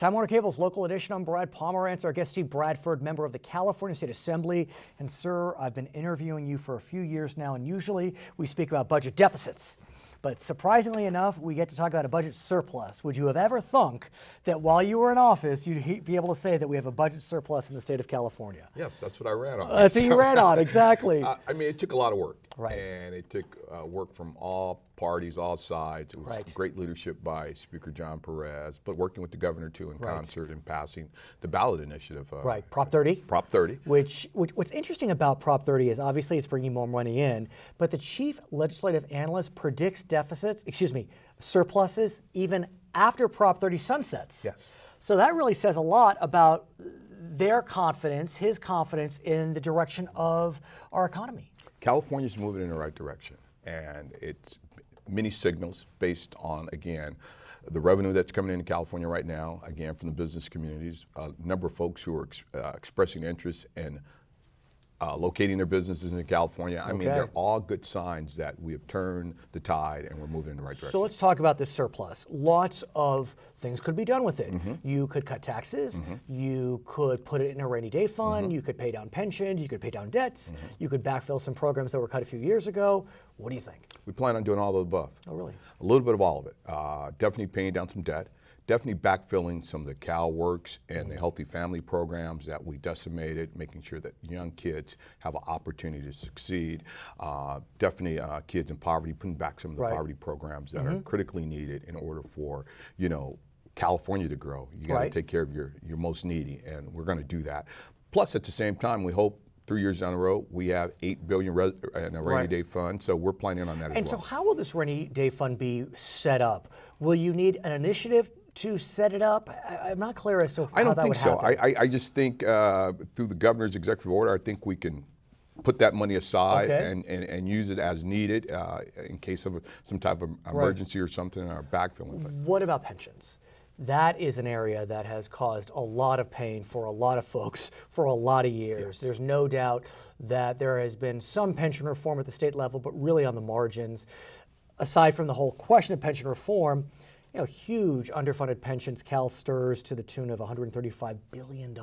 Time Warner Cable's local edition. I'm Brad Pomerance. Our guest Steve Bradford, member of the California State Assembly. And sir, I've been interviewing you for a few years now, and usually we speak about budget deficits. But surprisingly enough, we get to talk about a budget surplus. Would you have ever thunk that while you were in office, you'd be able to say that we have a budget surplus in the state of California? Yes, that's what I ran on. That's what you ran on, exactly. I mean, it took a lot of work. Right. And it took work from all parties, all sides. It was Right. great leadership by Speaker John Perez, but working with the governor, too, in Right. concert in passing the ballot initiative. Right, Prop 30. Prop 30. What's interesting about Prop 30 is obviously it's bringing more money in, but the chief legislative analyst predicts surpluses even after Prop 30 sunsets. Yes. So that really says a lot about their confidence, his confidence in the direction of our economy. California's moving in the right direction, and it's many signals based on, again, the revenue that's coming into California right now, again, from the business communities, a number of folks who are expressing interest in locating their businesses in California. I mean, they're all good signs that we have turned the tide and we're moving in the right direction. So let's talk about this surplus. Lots of things could be done with it. You could cut taxes, you could put it in a rainy day fund, you could pay down pensions, you could pay down debts, you could backfill some programs that were cut a few years ago. What do you think? We plan on doing all of the above. Oh, really? A little bit of all of it. Definitely paying down some debt. Definitely backfilling some of the CalWorks and the healthy family programs that we decimated, making sure that young kids have an opportunity to succeed. Definitely kids in poverty, putting back some of the poverty programs that are critically needed in order for, California to grow. You got to take care of your most needy, and we're going to do that. Plus, at the same time, we hope 3 years down the road, we have $8 billion in a rainy day fund, so we're planning on that as well. And so how will this rainy day fund be set up? Will you need an initiative to set it up? I'm not clear as to how that would happen. I don't think so. I just think through the governor's executive order, I think we can put that money aside and use it as needed in case of some type of emergency or something in our backfilling. What about pensions? That is an area that has caused a lot of pain for a lot of folks for a lot of years. Yes. There's no doubt that there has been some pension reform at the state level, but really on the margins. Aside from the whole question of pension reform, huge underfunded pensions, CalSTRS to the tune of $135 billion.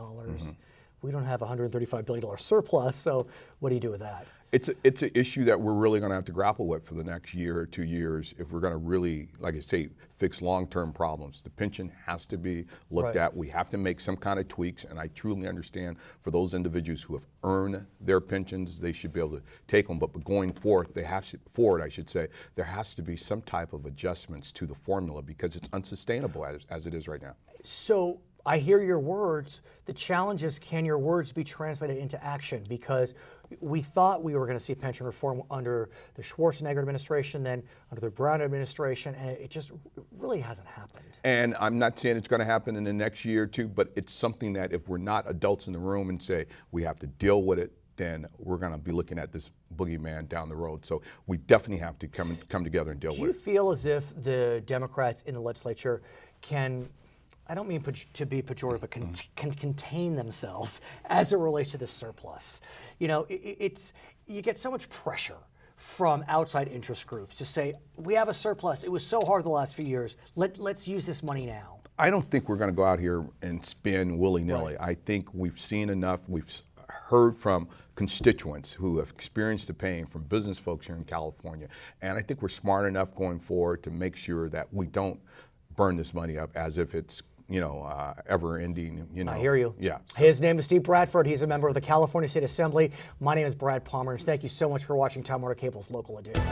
We don't have a $135 billion surplus, so what do you do with that? It's an issue that we're really going to have to grapple with for the next year or 2 years if we're going to really, like I say, fix long-term problems. The pension has to be looked at. We have to make some kind of tweaks, and I truly understand for those individuals who have earned their pensions, they should be able to take them. But going forward, there has to be some type of adjustments to the formula because it's unsustainable as it is right now. So I hear your words. The challenge is, can your words be translated into action? Because we thought we were going to see pension reform under the Schwarzenegger administration, then under the Brown administration, and it just really hasn't happened. And I'm not saying it's going to happen in the next year or two, but it's something that if we're not adults in the room and say we have to deal with it, then we're going to be looking at this boogeyman down the road. So we definitely have to come together and deal with it. Do you feel as if the Democrats in the legislature can, I don't mean to be pejorative, but can contain themselves as it relates to this surplus? You get so much pressure from outside interest groups to say, we have a surplus. It was so hard the last few years. Let's use this money now. I don't think we're going to go out here and spend willy-nilly. I think we've seen enough. We've heard from constituents who have experienced the pain from business folks here in California. And I think we're smart enough going forward to make sure that we don't burn this money up as if it's ever-ending, I hear you. Yeah. His name is Steve Bradford. He's a member of the California State Assembly. My name is Brad Pomerance. Thank you so much for watching Time Warner Cable's Local Edition.